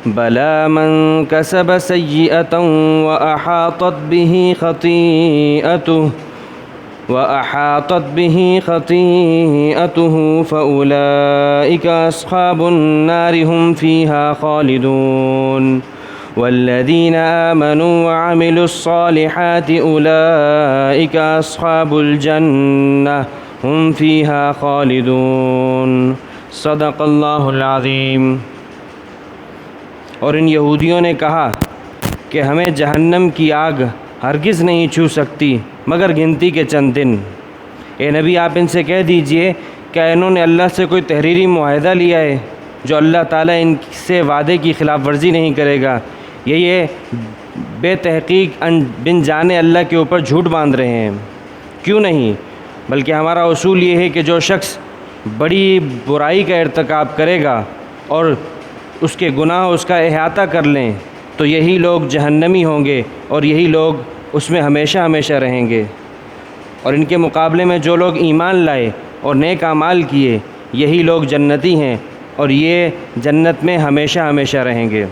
بلى من كسب سيئة وأحاطت به خطيئته فأولئك أصحاب النار هم فيها خالدون والذين آمنوا وعملوا الصالحات أولئك أصحاب الجنة هم فيها خالدون صدق اللہ العظیم۔ اور ان یہودیوں نے کہا کہ ہمیں جہنم کی آگ ہرگز نہیں چھو سکتی مگر گنتی کے چند دن۔ اے نبی آپ ان سے کہہ دیجئے کہ انہوں نے اللہ سے کوئی تحریری معاہدہ لیا ہے جو اللہ تعالیٰ ان سے وعدے کی خلاف ورزی نہیں کرے گا؟ یہ بے تحقیق بن جانے اللہ کے اوپر جھوٹ باندھ رہے ہیں۔ کیوں نہیں، بلکہ ہمارا اصول یہ ہے کہ جو شخص بڑی برائی کا ارتکاب کرے گا اور اس کے گناہ اس کا احاطہ کر لیں تو یہی لوگ جہنمی ہوں گے اور یہی لوگ اس میں ہمیشہ ہمیشہ رہیں گے، اور ان کے مقابلے میں جو لوگ ایمان لائے اور نیک اعمال کیے یہی لوگ جنتی ہیں اور یہ جنت میں ہمیشہ ہمیشہ رہیں گے۔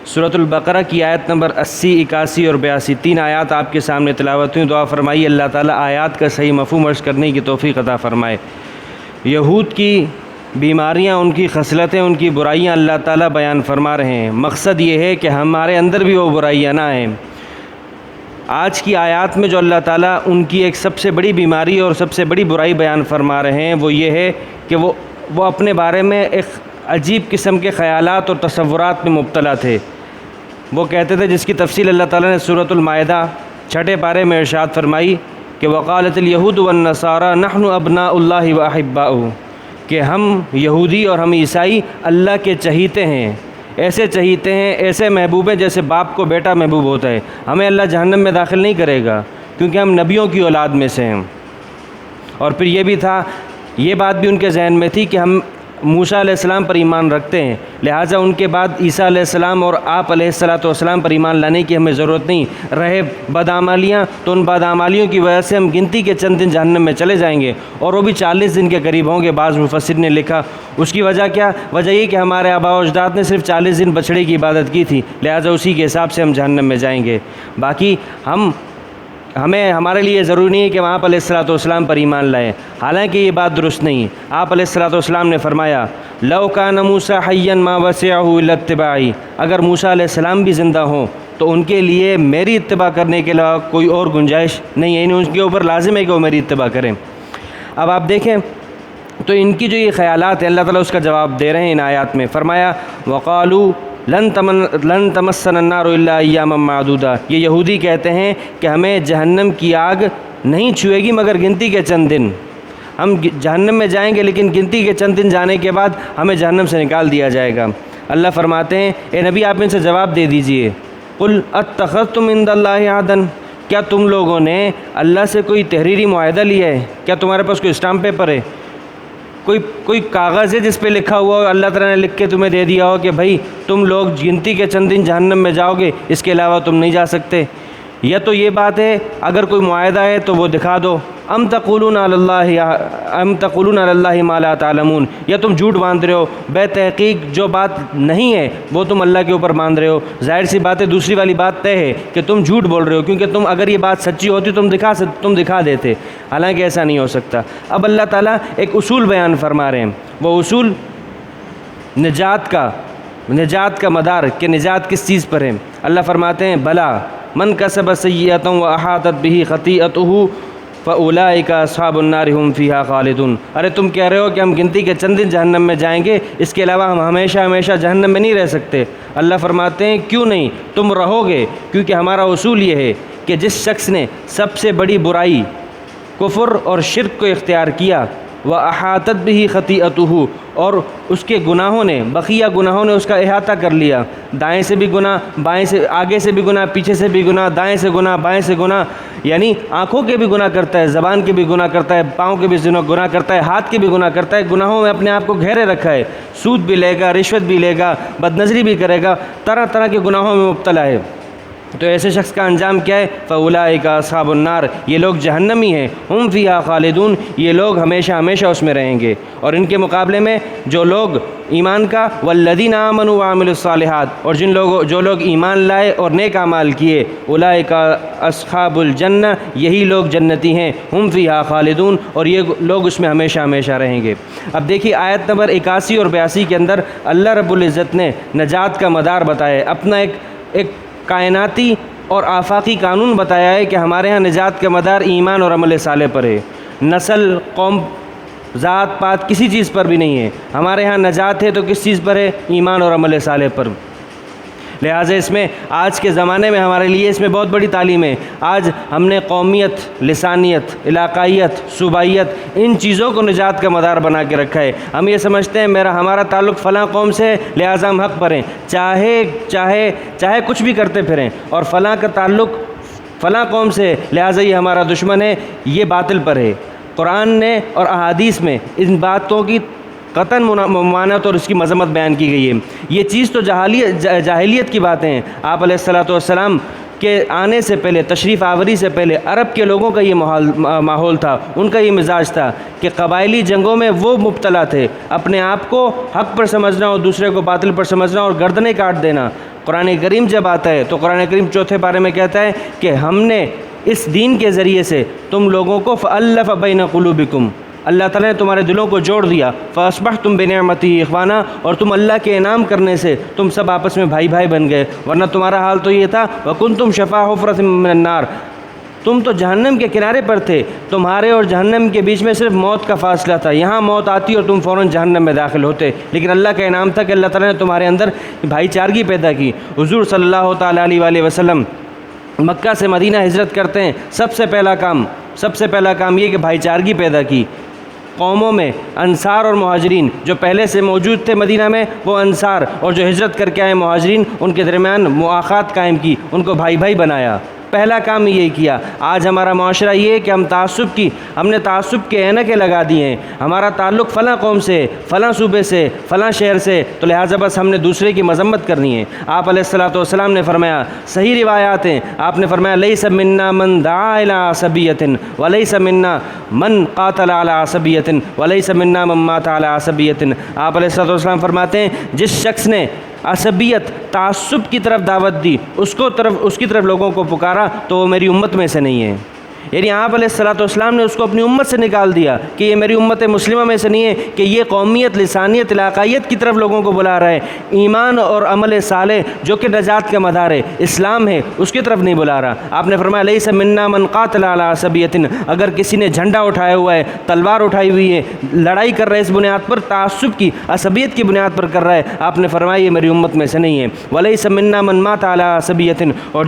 سورۃ البقرہ کی آیت نمبر 80، 81 اور 82 تین آیات آپ کے سامنے تلاوت ہوئی۔ دعا فرمائیے اللہ تعالیٰ آیات کا صحیح مفہوم عرض کرنے کی توفیق عطا فرمائے۔ یہود کی بیماریاں، ان کی خصلتیں، ان کی برائیاں اللہ تعالیٰ بیان فرما رہے ہیں۔ مقصد یہ ہے کہ ہمارے اندر بھی وہ برائیاں نہ آئیں۔ آج کی آیات میں جو اللہ تعالیٰ ان کی ایک سب سے بڑی بیماری اور سب سے بڑی برائی بیان فرما رہے ہیں وہ یہ ہے کہ وہ اپنے بارے میں ایک عجیب قسم کے خیالات اور تصورات میں مبتلا تھے۔ وہ کہتے تھے، جس کی تفصیل اللہ تعالیٰ نے سورۃ المائدہ 6 پارے میں ارشاد فرمائی کہ وقالت الیہود والنصارى نحن ابناء اللہ واحباؤہ، کہ ہم یہودی اور ہم عیسائی اللہ کے چہیتے ہیں، ایسے چہیتے ہیں، ایسے محبوب ہیں جیسے باپ کو بیٹا محبوب ہوتا ہے۔ ہمیں اللہ جہنم میں داخل نہیں کرے گا کیونکہ ہم نبیوں کی اولاد میں سے ہیں۔ اور پھر یہ بھی تھا، یہ بات بھی ان کے ذہن میں تھی کہ ہم موسیٰ علیہ السلام پر ایمان رکھتے ہیں، لہٰذا ان کے بعد عیسیٰ علیہ السلام اور آپ علیہ السلام پر ایمان لانے کی ہمیں ضرورت نہیں۔ رہے بدعمالیاں تو ان بدعمالیوں کی وجہ سے ہم گنتی کے چند دن جہنم میں چلے جائیں گے، اور وہ بھی 40 دن کے قریب ہوں گے۔ بعض مفسر نے لکھا اس کی وجہ کیا؟ وجہ یہ کہ ہمارے آباء و اجداد نے صرف 40 دن بچڑے کی عبادت کی تھی، لہٰذا اسی کے حساب سے ہم جہنم میں جائیں گے۔ باقی ہمارے لیے ضروری نہیں ہے کہ آپ علیہ السلام پر ایمان لائیں، حالانکہ یہ بات درست نہیں۔ آپ علیہ السلام نے فرمایا لو کان موسیٰ حیا ما وسعہ الا اتباعی، اگر موسیٰ علیہ السلام بھی زندہ ہوں تو ان کے لیے میری اتباع کرنے کے علاوہ کوئی اور گنجائش نہیں ہے، ان کے اوپر لازم ہے کہ وہ میری اتباع کریں۔ اب آپ دیکھیں تو ان کی جو یہ خیالات ہیں اللہ تعالیٰ اس کا جواب دے رہے ہیں ان آیات میں۔ فرمایا وقالوا لن تمسنا النار الا ایاما معدودہ، یہ یہودی کہتے ہیں کہ ہمیں جہنم کی آگ نہیں چھوئے گی مگر گنتی کے چند دن، ہم جہنم میں جائیں گے لیکن گنتی کے چند دن جانے کے بعد ہمیں جہنم سے نکال دیا جائے گا۔ اللہ فرماتے ہیں اے نبی آپ ان سے جواب دے دیجئے قل اتخذتم عند اللہ عہدا، کیا تم لوگوں نے اللہ سے کوئی تحریری معاہدہ لیا ہے؟ کیا تمہارے پاس کوئی اسٹامپ پیپر ہے، کوئی کاغذ ہے جس پہ لکھا ہوا ہو، اللہ تعالیٰ نے لکھ کے تمہیں دے دیا ہو کہ بھائی تم لوگ گنتی کے چند دن جہنم میں جاؤ گے، اس کے علاوہ تم نہیں جا سکتے؟ یا تو یہ بات ہے اگر کوئی معاہدہ ہے تو وہ دکھا دو، ام تقولون علی اللہ ما لا تعلمون، یا تم جھوٹ باندھ رہے ہو، بے تحقیق جو بات نہیں ہے وہ تم اللہ کے اوپر باندھ رہے ہو۔ ظاہر سی بات ہے دوسری والی بات طے ہے کہ تم جھوٹ بول رہے ہو، کیونکہ تم اگر یہ بات سچی ہوتی تم دکھا دیتے، حالانکہ ایسا نہیں ہو سکتا۔ اب اللہ تعالیٰ ایک اصول بیان فرما رہے ہیں، وہ اصول نجات کا مدار کہ نجات کس چیز پر ہے۔ اللہ فرماتے ہیں بلا من کسب سیئۃ واحاطت به خطیئتہ فاولئک اصحاب النار هم فیہا خالدون، ارے تم کہہ رہے ہو کہ ہم گنتی کے چند دن جہنم میں جائیں گے، اس کے علاوہ ہم ہمیشہ ہمیشہ جہنم میں نہیں رہ سکتے۔ اللہ فرماتے ہیں کیوں نہیں، تم رہو گے، کیونکہ ہمارا اصول یہ ہے کہ جس شخص نے سب سے بڑی برائی کفر اور شرک کو اختیار کیا وَأَحَاطَتْ بِهِ خَطِيئَتُهُ، اور اس کے گناہوں نے، بقیہ گناہوں نے اس کا احاطہ کر لیا، دائیں سے بھی گناہ، بائیں سے، آگے سے بھی گناہ، پیچھے سے بھی گناہ، دائیں سے گناہ، بائیں سے گناہ، یعنی آنکھوں کے بھی گناہ کرتا ہے، زبان کے بھی گناہ کرتا ہے، پاؤں کے بھی گناہ کرتا ہے، ہاتھ کے بھی گناہ کرتا ہے، گناہوں میں اپنے آپ کو گھیرے رکھا ہے، سود بھی لے گا، رشوت بھی لے گا، بد نظری بھی کرے گا، طرح طرح کے گناہوں میں مبتلا ہے۔ تو ایسے شخص کا انجام کیا ہے؟ فَأُولَٰئِكَ أَصْحَابُ النَّارِ، یہ لوگ جہنمی ہیں، ہم فیہا خالدون، یہ لوگ ہمیشہ ہمیشہ اس میں رہیں گے۔ اور ان کے مقابلے میں جو لوگ ایمان کا والذین آمنوا وعملوا الصالحات، اور جو لوگ ایمان لائے اور نیک اعمال کیے، اولئک اصحاب الجنہ، یہی لوگ جنتی ہیں، ہم فیہا خالدون، اور یہ لوگ اس میں ہمیشہ ہمیشہ رہیں گے۔ اب دیکھیے آیت نمبر 81 اور 82 کے اندر اللہ رب العزت نے نجات کا مدار بتایا ہے، اپنا ایک کائناتی اور آفاقی قانون بتایا ہے کہ ہمارے ہاں نجات کا مدار ایمان اور عمل صالح پر ہے، نسل، قوم، ذات پات کسی چیز پر بھی نہیں ہے۔ ہمارے ہاں نجات ہے تو کس چیز پر ہے؟ ایمان اور عمل صالح پر۔ لہٰذا اس میں آج کے زمانے میں ہمارے لیے اس میں بہت بڑی تعلیم ہے۔ آج ہم نے قومیت، لسانیت، علاقائیت، صوبائیت، ان چیزوں کو نجات کا مدار بنا کے رکھا ہے۔ ہم یہ سمجھتے ہیں ہمارا تعلق فلاں قوم سے ہے لہٰذا ہم حق پر ہیں، چاہے کچھ بھی کرتے پھریں، اور فلاں کا تعلق فلاں قوم سے ہے لہٰذا یہ ہمارا دشمن ہے، یہ باطل پر ہے۔ قرآن نے اور احادیث میں ان باتوں کی قطعاً ممانعت اور اس کی مذمت بیان کی گئی ہے۔ یہ چیز تو جاہلیت کی باتیں ہیں۔ آپ علیہ الصلاۃ والسلام کے آنے سے پہلے، تشریف آوری سے پہلے عرب کے لوگوں کا یہ ماحول تھا، ان کا یہ مزاج تھا کہ قبائلی جنگوں میں وہ مبتلا تھے، اپنے آپ کو حق پر سمجھنا اور دوسرے کو باطل پر سمجھنا اور گردنیں کاٹ دینا۔ قرآن کریم جب آتا ہے تو قرآن کریم چوتھے پارے میں کہتا ہے کہ ہم نے اس دین کے ذریعے سے تم لوگوں کو فَأَلَّفَ بَيْنَ قُلُوبِكُمْ، اللہ تعالیٰ نے تمہارے دلوں کو جوڑ دیا، فَأَصْبَحْتُمْ بِنِعْمَتِهِ إِخْوَانًا، اور تم اللہ کے انعام کرنے سے تم سب آپس میں بھائی بن گئے، ورنہ تمہارا حال تو یہ تھا وَكُنْتُمْ شَفَا حُفْرَةٍ مِّنَ النَّارِ، تم تو جہنم کے کنارے پر تھے، تمہارے اور جہنم کے بیچ میں صرف موت کا فاصلہ تھا، یہاں موت آتی اور تم فوراً جہنم میں داخل ہوتے، لیکن اللہ کا انعام تھا کہ اللہ تعالیٰ نے تمہارے اندر بھائی چارگی پیدا کی۔ حضور صلی اللہ تعالیٰ علیہ وآلہ وسلم مکہ سے مدینہ ہجرت کرتے ہیں، سب سے پہلا کام یہ کہ بھائی چارگی پیدا کی قوموں میں، انصار اور مہاجرین، جو پہلے سے موجود تھے مدینہ میں وہ انصار، اور جو ہجرت کر کے آئے مہاجرین، ان کے درمیان مواخات قائم کی، ان کو بھائی بنایا۔ پہلا کام یہی کیا۔ آج ہمارا معاشرہ یہ ہے کہ ہم نے تعصب کے اینکیں لگا دی ہیں، ہمارا تعلق فلاں قوم سے، فلاں صوبے سے، فلاں شہر سے، تو لہٰذا بس ہم نے دوسرے کی مذمت کرنی ہے۔ آپ علیہ الصلاۃ والسلام نے فرمایا، صحیح روایات ہیں، آپ نے فرمایا لیس منا من دعا الی عصبیۃ ولیس منا من قاتل علی عصبیۃ ولیس منا من مات علی عصبیۃ۔ آپ علیہ الصلاۃ والسلام فرماتے ہیں جس شخص نے عصبیت، تعصب کی طرف دعوت دی، اس کی طرف لوگوں کو پکارا تو وہ میری امت میں سے نہیں ہے۔ یعنی آپ علیہ الصلاۃ والسلام نے اس کو اپنی امت سے نکال دیا کہ یہ میری امت مسلمہ میں سے نہیں ہے، کہ یہ قومیت، لسانیت، علاقائیت کی طرف لوگوں کو بلا رہا ہے، ایمان اور عمل صالح جو کہ نجات کا مدار ہے، اسلام ہے، اس کی طرف نہیں بلا رہا۔ آپ نے فرمایا لیس منا من قاتل علی عصبیۃ، اگر کسی نے جھنڈا اٹھایا ہوا ہے، تلوار اٹھائی ہوئی ہے، لڑائی کر رہا ہے اس بنیاد پر، تعصب کی، عصبیت کی بنیاد پر کر رہا ہے، آپ نے فرمایا یہ میری امت میں سے نہیں ہے۔ ولیس منا من مات علی عصبیۃ، اور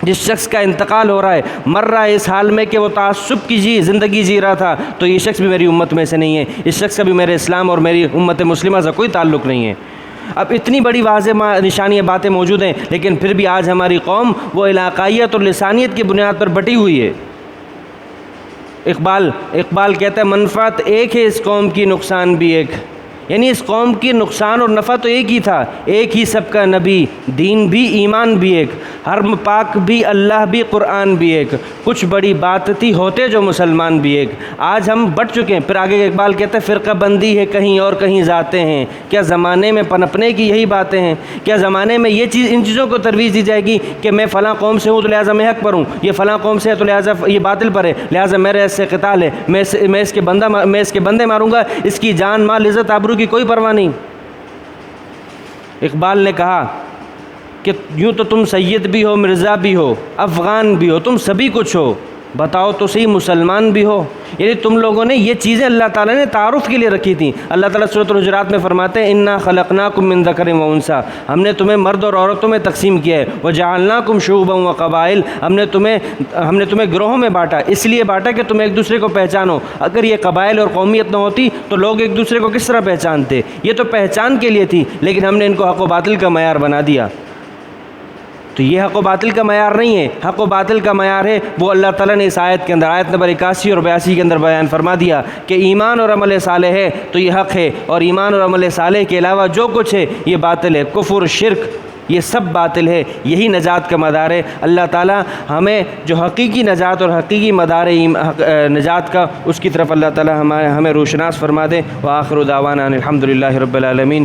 جس شخص کا انتقال ہو رہا ہے، مر رہا ہے اس حال میں کہ وہ تعصب کی زندگی جی رہا تھا، تو یہ شخص بھی میری امت میں سے نہیں ہے، اس شخص کا بھی میرے اسلام اور میری امت مسلمہ سے کوئی تعلق نہیں ہے۔ اب اتنی بڑی واضح نشانیاں باتیں موجود ہیں، لیکن پھر بھی آج ہماری قوم وہ علاقائیت اور لسانیت کی بنیاد پر بٹی ہوئی ہے۔ اقبال کہتا ہے منفعت ایک ہے اس قوم کی، نقصان بھی ایک، یعنی اس قوم کی نقصان اور نفع تو ایک ہی تھا، ایک ہی سب کا نبی، دین بھی، ایمان بھی ایک، حرم پاک بھی، اللہ بھی، قرآن بھی ایک، کچھ بڑی بات تھی ہوتے جو مسلمان بھی ایک۔ آج ہم بٹ چکے ہیں۔ پھر آگے اقبال کہتا ہے فرقہ بندی ہے کہیں اور کہیں ذاتیں ہیں، کیا زمانے میں پنپنے کی یہی باتیں ہیں؟ کیا زمانے میں ان چیزوں کو ترویج دی جائے گی کہ میں فلاں قوم سے ہوں تو لہٰذا میں حق پر ہوں، یہ فلاں قوم سے ہے تو لہٰذا یہ باطل پر ہے، لہٰذا میرے اس سے قتال ہے، میں اس کے بندے ماروں گا، اس کی جان مال عزت آبرو کی کوئی پرواہ نہیں۔ اقبال نے کہا کہ یوں تو تم سید بھی ہو، مرزا بھی ہو، افغان بھی ہو، تم سبھی کچھ ہو، بتاؤ تو صحیح مسلمان بھی ہو۔ یعنی تم لوگوں نے یہ چیزیں اللہ تعالیٰ نے تعارف کے لیے رکھی تھیں۔ اللہ تعالیٰ سورۃ الحجرات میں فرماتے ہیں انا خلقناکم من ذکر و انثی، ہم نے تمہیں مرد اور عورتوں میں تقسیم کیا ہے، وجعلناکم شعوبا وقبائل، ہم نے تمہیں گروہوں میں بانٹا، اس لیے بانٹا کہ تم ایک دوسرے کو پہچانو۔ اگر یہ قبائل اور قومیت نہ ہوتی تو لوگ ایک دوسرے کو کس طرح پہچانتے؟ یہ تو پہچان کے لیے تھی، لیکن ہم نے ان کو حق و باطل کا معیار بنا دیا۔ تو یہ حق و باطل کا معیار نہیں ہے، حق و باطل کا معیار ہے وہ اللہ تعالیٰ نے اس آیت کے اندر، آیت نمبر 81 اور 82 کے اندر بیان فرما دیا کہ ایمان اور عمل صالح ہے تو یہ حق ہے، اور ایمان اور عمل صالح کے علاوہ جو کچھ ہے یہ باطل ہے، کفر، شرک، یہ سب باطل ہے، یہی نجات کا مدار ہے۔ اللہ تعالیٰ ہمیں جو حقیقی نجات اور حقیقی مدار نجات کا، اس کی طرف اللہ تعالیٰ ہمیں روشناس فرما دے۔ وآخر دعوانا ان الحمد للہ رب العالمین۔